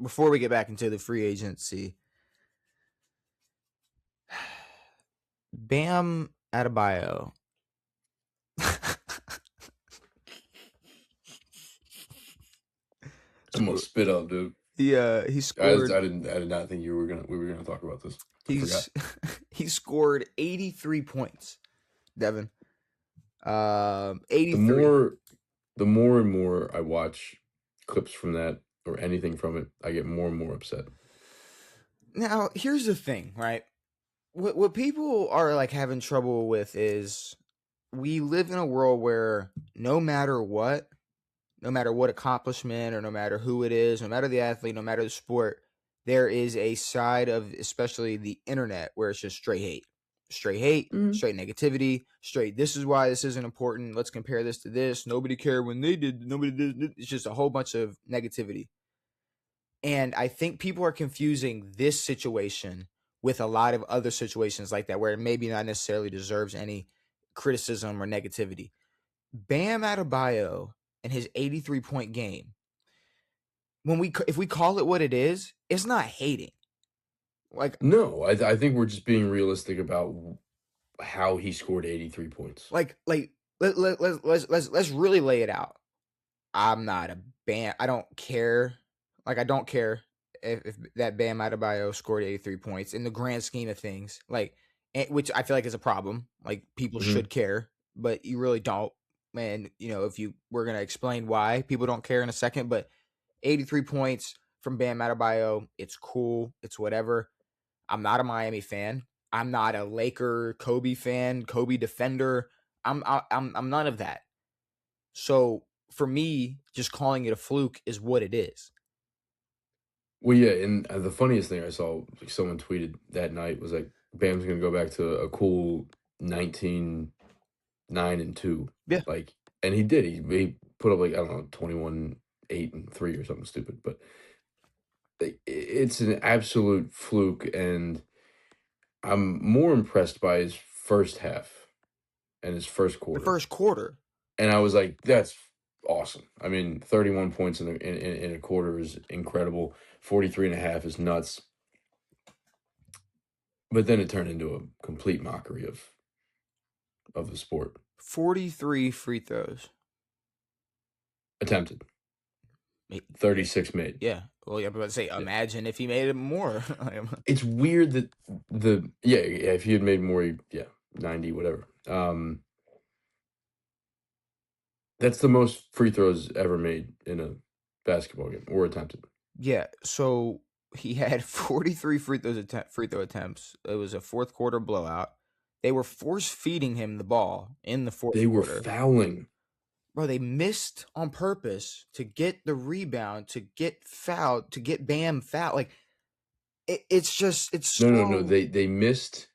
before we get back into the free agency, Bam Adebayo. I'm gonna spit up, dude. He I scored. did not think we were gonna talk about this. He scored 83 points, Devin. 83. The more and more I watch clips from that or anything from it, I get more and more upset. Now, here's the thing, right? What people are like having trouble with is we live in a world where no matter what accomplishment or no matter who it is, no matter the athlete, no matter the sport, there is a side of especially the internet where it's just straight hate, straight negativity, straight. This is why this isn't important. Let's compare this to this. Nobody cared when they did. Nobody did. It's just a whole bunch of negativity. And I think people are confusing this situation with a lot of other situations like that, where it maybe not necessarily deserves any criticism or negativity. Bam Adebayo and his 83-point game, if we call it what it is, it's not hating. Like, no, I think we're just being realistic about how he scored 83 points. Let's really lay it out. I'm not a Bam. I don't care. Like, I don't care if that Bam Adebayo scored 83 points in the grand scheme of things. Like, which I feel like is a problem. Like, people should care, but you really don't. And, we're going to explain why people don't care in a second, but 83 points from Bam Adebayo, it's cool. It's whatever. I'm not a Miami fan. I'm not a Laker Kobe fan, Kobe defender. I'm none of that. So for me, just calling it a fluke is what it is. Well, yeah, and the funniest thing I saw, like someone tweeted that night, was like, Bam's going to go back to a cool 19-9-2. Yeah. Like, and he did. He put up, like, I don't know, 21-8-3 or something stupid. But it's an absolute fluke, and I'm more impressed by his first half and his first quarter. The first quarter. And I was like, that's awesome. I mean, 31 points in a quarter is incredible. 43.5 is nuts. But then it turned into a complete mockery of the sport. 43 free throws. Attempted. 36 made. Yeah. Well, yeah, but say, imagine if he made it more. It's weird that if he had made more, 90, whatever. That's the most free throws ever made in a basketball game or attempted. Yeah, so he had 43 free throw attempts. It was a fourth quarter blowout. They were force feeding him the ball in the fourth quarter. They were fouling. Bro, they missed on purpose to get the rebound, to get fouled, to get Bam fouled. Like, it's no. They missed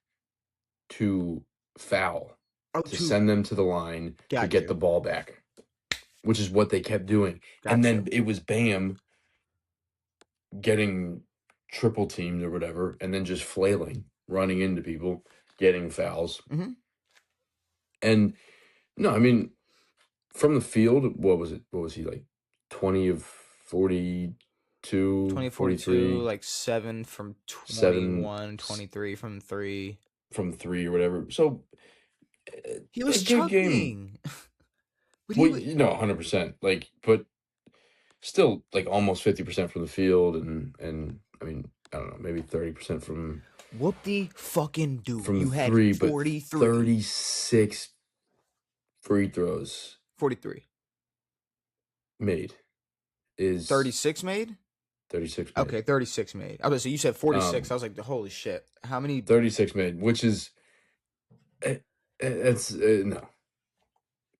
to foul, to send them to the line to get the ball back, which is what they kept doing. And then it was Bam getting triple teamed or whatever, and then just flailing, running into people, getting fouls. Mm-hmm. And no, I mean, from the field, what was it? What was he, like 20 of 42? 20 of 42, like 7 from 21, 23 from 3. From 3 or whatever. So he was chucking. Well, 100%. Like, but still, like, almost 50% from the field, and I mean, I don't know, maybe 30% from. Whoop-de-fucking-do. From you had 3, 43. But 36 free throws. 43. Made. Is 36 made? 36 made. Okay, 36 made. I was so you said 46. I was like, holy shit. How many? 36 made, which is. It's no.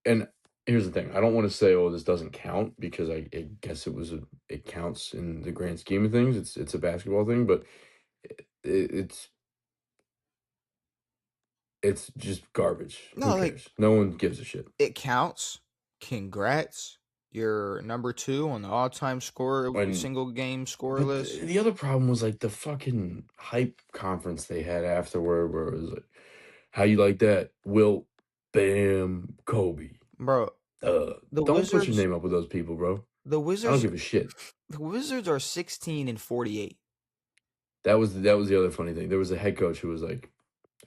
And here's the thing. I don't want to say, this doesn't count, because I guess it counts in the grand scheme of things. It's a basketball thing, but it's just garbage. No, Who cares? No one gives a shit. It counts. Congrats. You're number 2 on the all-time single game scorer list. The other problem was, like, the fucking hype conference they had afterward, where it was like, how you like that? Wilt, Bam, Kobe. Bro, don't put your name up with those people, bro. The Wizards. I don't give a shit. The Wizards are 16-48. That was the other funny thing. There was a head coach who was like,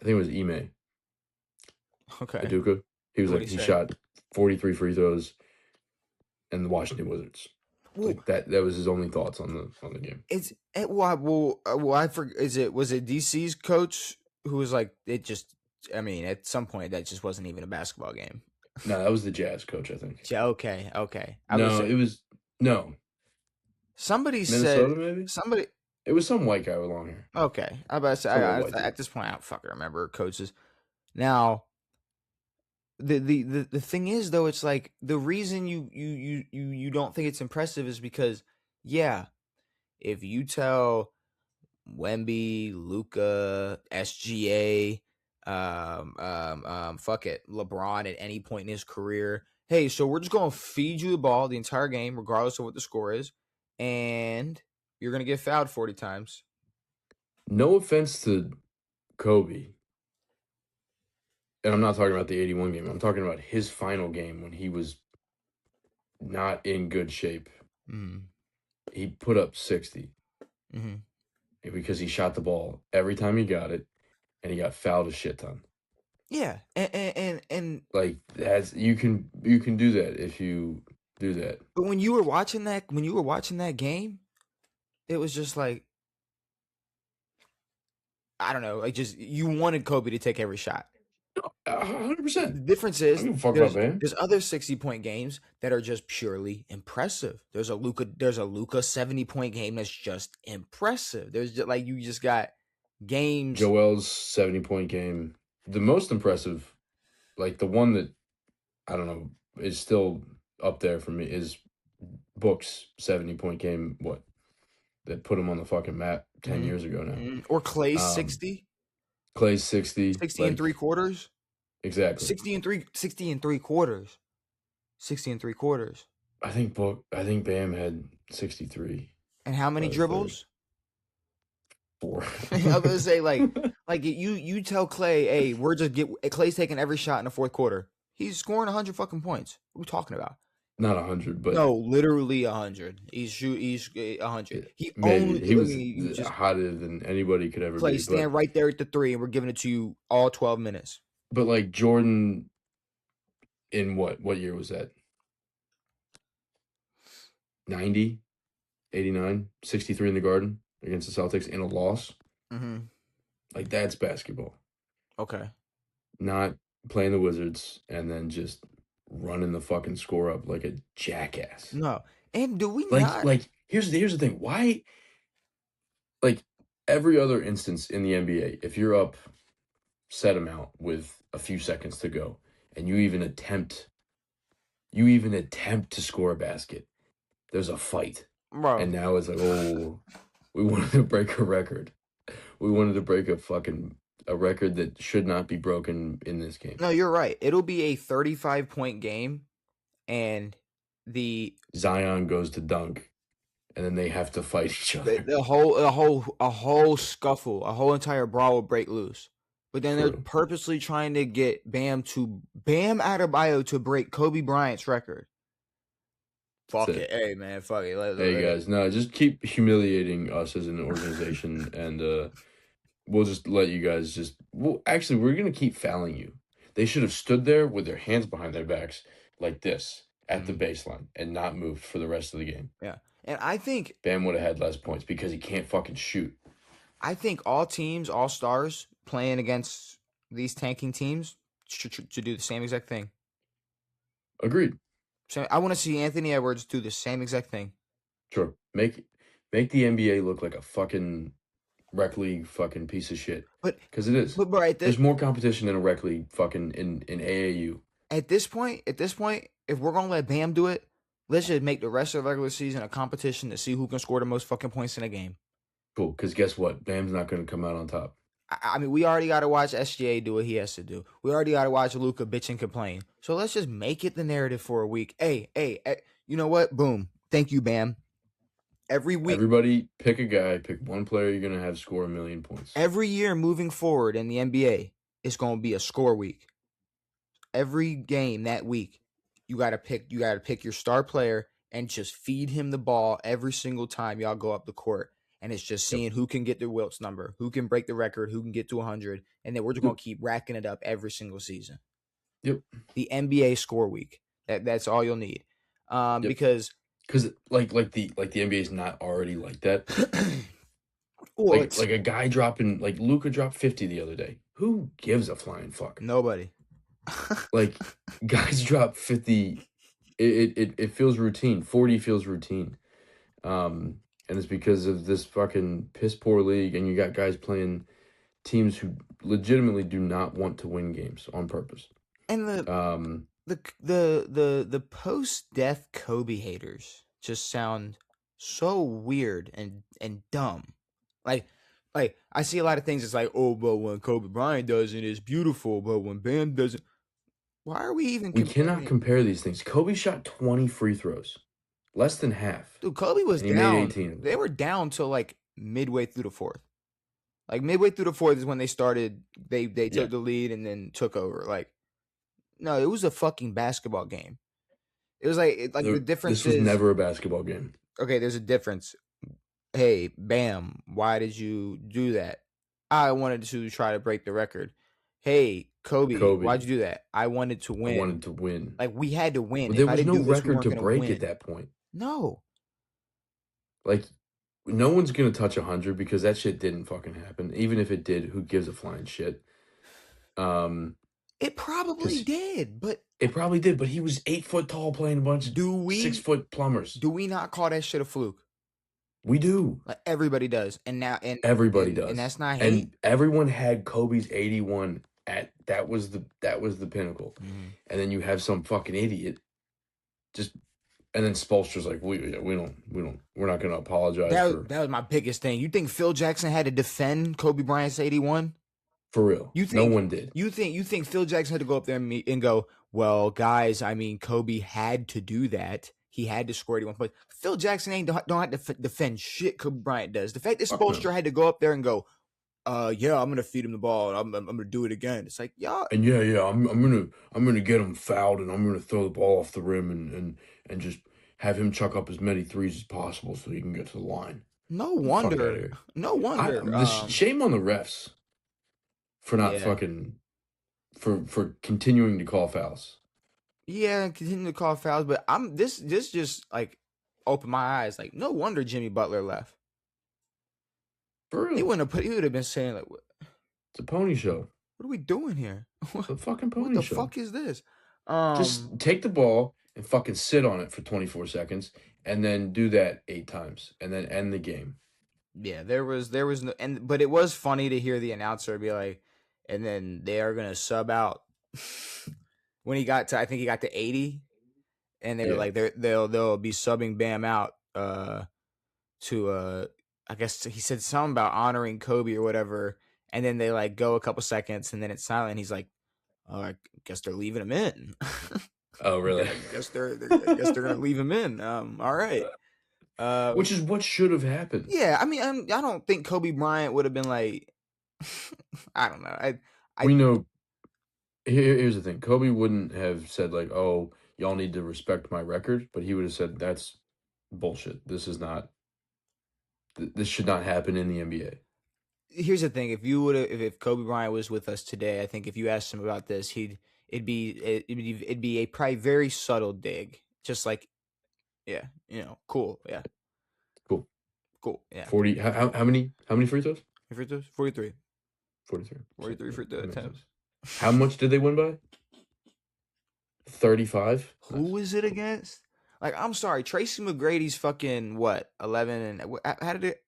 I think it was Ime Okay. Aduka. He was What do like, you he say? shot 43 free throws and the Washington Wizards. Well, Like that was his only thoughts on the game. it's I forget. Was it DC's coach who was like it just? I mean, at some point that just wasn't even a basketball game. No, that was the Jazz coach, I think. Yeah, okay, okay. I was No, gonna say it was no somebody said Minnesota, maybe. somebody. It was some white guy with long hair, Okay, I about to say some old white dude. at this point I don't fucking remember coaches. Now the thing is though, it's like the reason you don't think it's impressive is because yeah, if you tell Wemby, Luca, SGA, fuck it, LeBron at any point in his career. Hey, so we're just gonna feed you the ball the entire game, regardless of what the score is, and you're gonna get fouled 40 times. No offense to Kobe, and I'm not talking about the 81 game. I'm talking about his final game when he was not in good shape. Mm-hmm. He put up 60 Mm-hmm. because he shot the ball every time he got it, and he got fouled a shit ton. Yeah, and Like that's you can do that if you do that. but when you were watching that game, it was just like I don't know, like just you wanted Kobe to take every shot. 100%. The difference I is don't give a fuck about Bam. there's other 60-point games that are just purely impressive. There's a Luca 70-point game that's just impressive. There's just like you just got games. Joel's 70-point game. The most impressive, like the one that I don't know is still up there for me is Book's 70-point game. What that put him on the fucking map 10 Mhm, years ago now. mhm. Or Clay's Um, 60, Clay's 60, 60 and three like quarters, exactly. 60 and three quarters, 60 and three quarters. I think Bam had 63 And how by many the third. dribbles? 4. I was gonna say like you tell Clay, hey, we're just Clay's taking every shot in the fourth quarter. He's scoring 100 fucking points. What are we talking about? Not 100, but No, literally 100. He's 100. He only maybe he I was mean, you just hotter than anybody could ever Clay be. stand right there at the three, and we're giving it to you all 12 minutes. But like Jordan in what year was that? 90, 89, 63 in the Garden against the Celtics in a loss. Mm-hmm. Like that's basketball. Okay. Not playing the Wizards and then just running the fucking score up like a jackass. No, and do we not? Like here's the thing. Why like every other instance in the NBA, if you're up set amount with a few seconds to go and you even attempt to score a basket, there's a fight. Bro, And now it's like, oh, we wanted to break a record. We wanted to break a record that should not be broken in this game. no, you're right. It'll be a 35-point game, and the Zion goes to dunk, and then they have to fight each other. the whole scuffle, a whole entire brawl will break loose. But then they're True. purposely trying to get Bam Adebayo to break Kobe Bryant's record. Fuck it. Hey man, fuck it. Hey guys, no, just keep humiliating us as an organization, and we'll just let you guys well, actually, we're gonna keep fouling you. They should have stood there with their hands behind their backs like this at the baseline and not moved for the rest of the game. Yeah. And I think Bam would have had less points because he can't fucking shoot. I think all teams, all stars playing against these tanking teams should do the same exact thing. Agreed. So I want to see Anthony Edwards do the same exact thing. Sure. Make the NBA look like a fucking rec league fucking piece of shit. Because it is. But bro, There's more competition in a rec league fucking in AAU. At this point, if we're gonna let Bam do it, let's just make the rest of the regular season a competition to see who can score the most fucking points in a game. Cool. Because guess what? Bam's not going to come out on top. I mean, we already got to watch SGA do what he has to do. We already got to watch Luca bitch and complain. So let's just make it the narrative for a week. Hey, you know what? Boom. Thank you, Bam. Every week, everybody pick a guy, pick one player you're gonna have score 1 million points. Every year moving forward in the NBA, it's gonna be a score week. Every game that week, you gotta pick your star player and just feed him the ball every single time y'all go up the court. And it's just seeing who can get their Wilt's number, who can break the record, who can get to 100. And then we're just going to keep racking it up every single season. Yep. The NBA score week. That's all you'll need. Because like the NBA is not already like that. Well, like a guy dropping, like Luka dropped 50 the other day. Who gives a flying fuck? Nobody. Like guys drop 50. It feels routine. 40 feels routine. And it's because of this fucking piss poor league, and you got guys playing teams who legitimately do not want to win games on purpose. And the post death Kobe haters just sound so weird and dumb. Like I see a lot of things. It's like, oh, but when Kobe Bryant does it, it's beautiful. But when Bam does it, why are we even? We cannot compare these things. Kobe shot 20 free throws, less than half. Dude, Kobe was and he down. made 18 of them. They were down till like midway through the fourth. Like midway through the fourth is when they started. They took the lead and then took over. Like, no, it was a fucking basketball game. It was like the difference. This was never a basketball game. Okay, there's a difference. Hey, Bam, why did you do that? I wanted to try to break the record. Hey, Kobe, why'd you do that? I wanted to win. I wanted to win. Like, we had to win. Well, there was no record to break at that point. No. Like, no one's going to touch 100 because that shit didn't fucking happen. Even if it did, who gives a flying shit? It probably did, but... It probably did, but he was 8 foot tall playing a bunch of 6 foot plumbers. Do we not call that shit a fluke? We do. Like everybody does. And everybody does. And that's not hate. And everyone had Kobe's 81 at that was the pinnacle. Mm-hmm. And then you have some fucking idiot and then Spoelstra's like, we're not gonna apologize. That was my biggest thing. You think Phil Jackson had to defend Kobe Bryant's 81? For real. No one did. You think Phil Jackson had to go up there and go, well, guys, I mean, Kobe had to do that. He had to score 81 points. Phil Jackson don't have to defend shit Kobe Bryant does. The fact that Spoelstra had to go up there and go, yeah, I'm gonna feed him the ball. I'm gonna do it again. It's like, yeah, and I'm gonna get him fouled, and I'm gonna throw the ball off the rim and just have him chuck up as many threes as possible so he can get to the line. No wonder. Shame on the refs for not fucking for continuing to call fouls. Yeah, continue to call fouls, but this just like opened my eyes. Like, no wonder Jimmy Butler left. For real. He would have been saying like, it's a pony show. What are we doing here? It's a fucking pony show. What the fuck is this? Just take the ball and fucking sit on it for 24 seconds and then do that 8 times and then end the game. Yeah, there was no, but it was funny to hear the announcer be like, and then they are gonna sub out when he got to, I think he got to 80, and they were like, they'll be subbing Bam out to I guess he said something about honoring Kobe or whatever, and then they like go a couple seconds and then it's silent. He's like, oh, I guess they're leaving him in. Oh, really? I guess they're gonna leave him in. All right. Which is what should have happened. Yeah, I mean, I don't think Kobe Bryant would have been like, I don't know. We know. Here's the thing: Kobe wouldn't have said like, "Oh, y'all need to respect my record," but he would have said, "That's bullshit. This is not. This should not happen in the NBA." Here's the thing: if Kobe Bryant was with us today, I think if you asked him about this, it'd be a probably very subtle dig, just like, yeah, cool, yeah, cool, yeah. 40. How many free throws? Free throws? 43. 43 free throw attempts. How much did they win by? 35. Who is it against? Like, I'm sorry, Tracy McGrady's fucking what? 11 and how did it?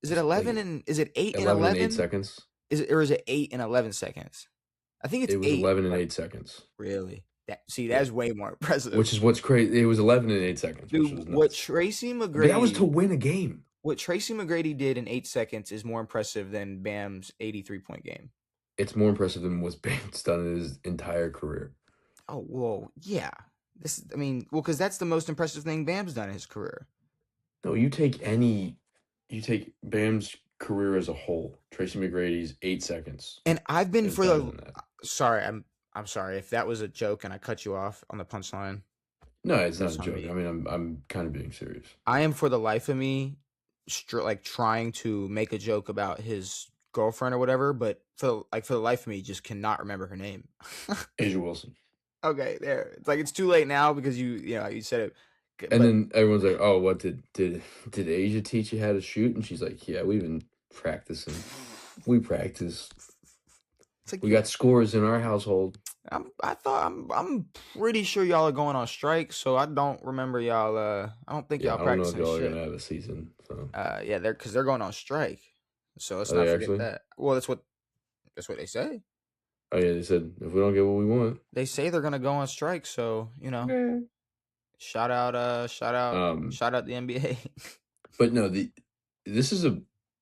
Is it 11 and is it 8 and 11? 8 seconds. Is it 8 and 11 seconds? I think it was 8. 11 and 8 seconds. Really? That's way more impressive. Which is what's crazy. It was 11 and 8 seconds. Dude, which was nuts. What Tracy McGrady? But that was to win a game. What Tracy McGrady did in 8 seconds is more impressive than Bam's 83-point game. It's more impressive than what Bam's done in his entire career. Oh, well, yeah. Because that's the most impressive thing Bam's done in his career. No, you take Bam's career as a whole. Tracy McGrady's 8 seconds. And I've been sorry, I'm sorry if that was a joke and I cut you off on the punchline. No, it's not That's a on joke. I me. mean, I'm kind of being serious. I am for the life of me, like trying to make a joke about his girlfriend or whatever, but for the life of me, just cannot remember her name. Asia Wilson. Okay, there. It's like it's too late now because you said it, And but then everyone's like, "Oh, what did Asia teach you how to shoot?" And she's like, "Yeah, we've been practicing. We practice. it's like We got scores in our household." I'm pretty sure y'all are going on strike, so I don't remember y'all. I don't think Yeah, y'all I don't know if practicing y'all are shit. gonna have a season. So Yeah, they're going on strike, so let's are not they forget actually? that. Well, that's what they say. Oh yeah, they said if we don't get what we want. They say they're gonna go on strike, so Yeah. Um, shout out the NBA. but no, the this is a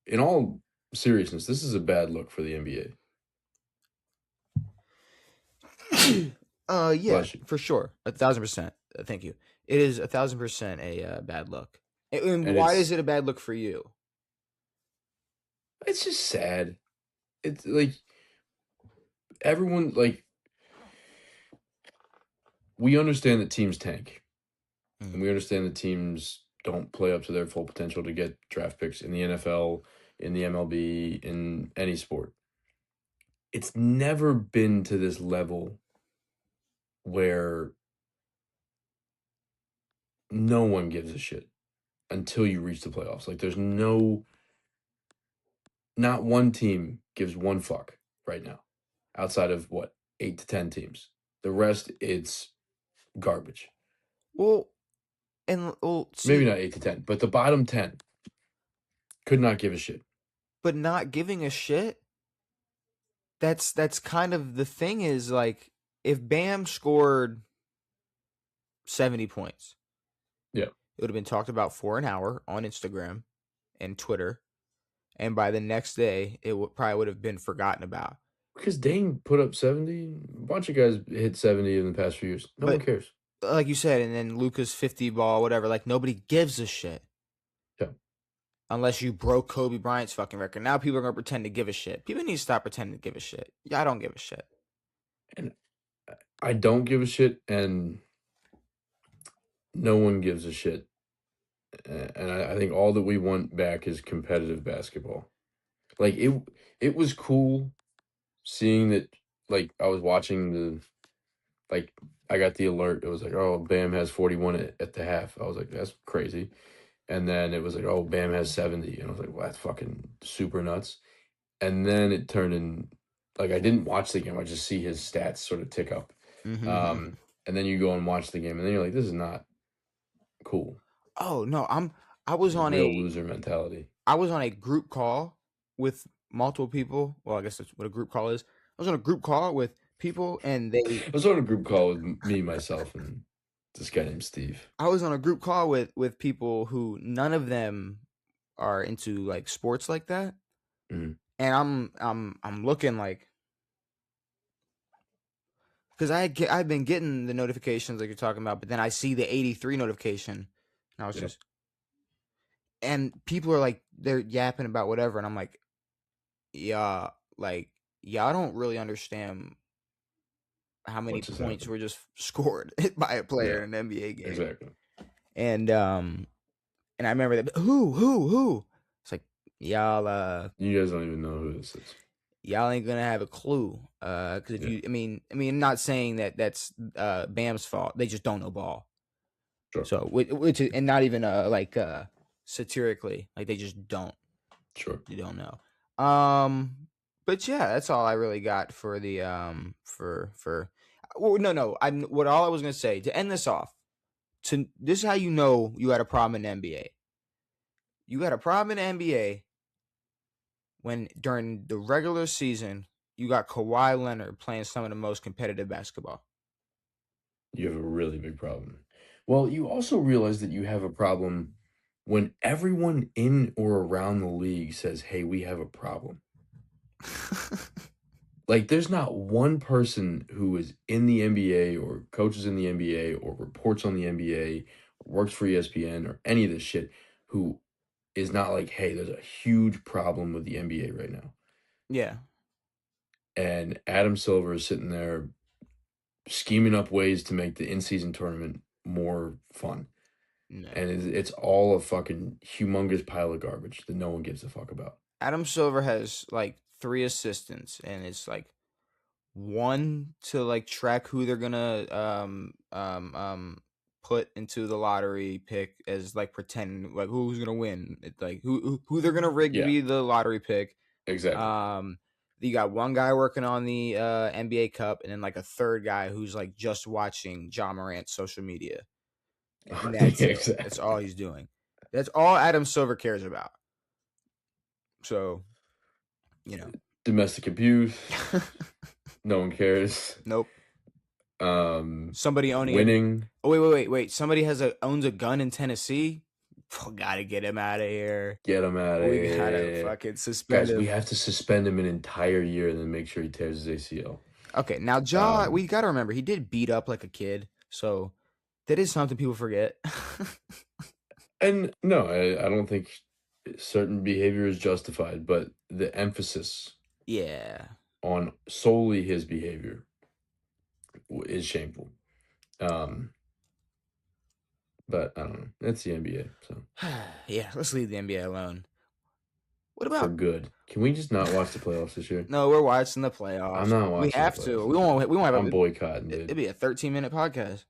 in all seriousness, this is a bad look for the NBA. Yeah, Bless you. for sure, 1,000%. Thank you. It is 1,000% a bad look. And And why is it a bad look for you? it's just sad. It's like everyone like we understand that teams tank. And Mm. we understand that teams don't play up to their full potential to get draft picks in the NFL, in the MLB, in any sport. It's never been to this level where no one gives a shit until you reach the playoffs. Like there's not one team gives one fuck right now outside of what, 8 to 10 teams. The rest it's garbage. Well, Maybe see, not 8 to 10, but the bottom 10 could not give a shit. but not giving a shit. That's kind of the thing is like if Bam scored 70 points, Yeah. it would have been talked about for an hour on Instagram and Twitter, and by the next day, probably would have been forgotten about. Because Dame put up 70. A bunch of guys hit 70 in the past few years. No one But cares. like you said, and then Luca's 50 ball, whatever, like nobody gives a shit Yeah. unless you broke Kobe Bryant's fucking record. Now people are gonna pretend to give a shit. People need to stop pretending to give a shit. Yeah, I don't give a shit. And I don't give a shit, and no one gives a shit. And I think all that we want back is competitive basketball. Like it was cool seeing that. Like I was watching like I got the alert. It was like, oh, Bam has 41 at the half. I was like, that's crazy. And then it was like, oh, Bam has 70, and I was like, well, that's fucking super nuts. And then it turned in like I didn't watch the game. I just see his stats sort of tick up. Mm-hmm. And then you go and watch the game, and then you're like, this is not cool. Oh no, I This was is on real a loser mentality. I was on a group call with multiple people. Well, I guess that's what a group call is. I was on a group call with people, and I was on a group call with me, myself, and this guy named Steve. I was on a group call with people who none of them are into like sports like that, Mhm. and I'm looking like because I've been getting the notifications like you're talking about, but then I see the 83 notification, and I was Yep. just and people are like they're yapping about whatever, and I'm like, yeah, like y'all don't really understand how many What just points happened? were just scored by a player Yeah, in an NBA game. exactly. And and I remember that who? It's like y'all You guys don't even know who this is. y'all ain't gonna have a clue. Cause if Yeah, you I mean not saying that that's Bam's fault. They just don't know ball. sure, So which is, and not even like satirically, like they just don't. sure. You don't know. Um but yeah, that's all I really got for the for well, no. What all I was gonna say to end this off. This is how you know you had a problem in the NBA. You had a problem in the NBA when during the regular season you got Kawhi Leonard playing some of the most competitive basketball. You have a really big problem. Well, you also realize that you have a problem when everyone in or around the league says, "Hey, we have a problem." Like, there's not one person who is in the NBA or coaches in the NBA or reports on the NBA or works for ESPN or any of this shit who is not like, hey, there's a huge problem with the NBA right now. Yeah. And Adam Silver is sitting there scheming up ways to make the in season tournament more fun. No. And it's all a fucking humongous pile of garbage that no one gives a fuck about. Adam Silver has like 3 assistants, and it's like one to like track who they're gonna put into the lottery pick as like pretend like who's gonna win. It's like who they're gonna rig to Yeah, be the lottery pick. exactly. You got one guy working on the NBA Cup, and then like a third guy who's like just watching John Morant's social media, and that's Yeah, it. That's exactly. all he's doing. That's all Adam Silver cares about. So, you know, Domestic abuse, no one cares. nope. Somebody owning a Winning, oh wait. Somebody owns a gun in Tennessee. Gotta get him out of here. get him out of We gotta here. fucking suspend Guys, we him. have to suspend him an entire year and then make sure he tears his ACL. Okay, now Ja, we gotta remember he did beat up like a kid, so that is something people forget. And no, I don't think certain behavior is justified, but the emphasis Yeah. on solely his behavior is shameful. But I don't know. It's the NBA, so Yeah, let's leave the NBA alone. What for about good. Can we just not watch the playoffs this year? No, we're watching the I'm playoffs. not We watching the have to. playoffs We this year. won't have I'm boycotting, it'd dude. be a 13-minute podcast.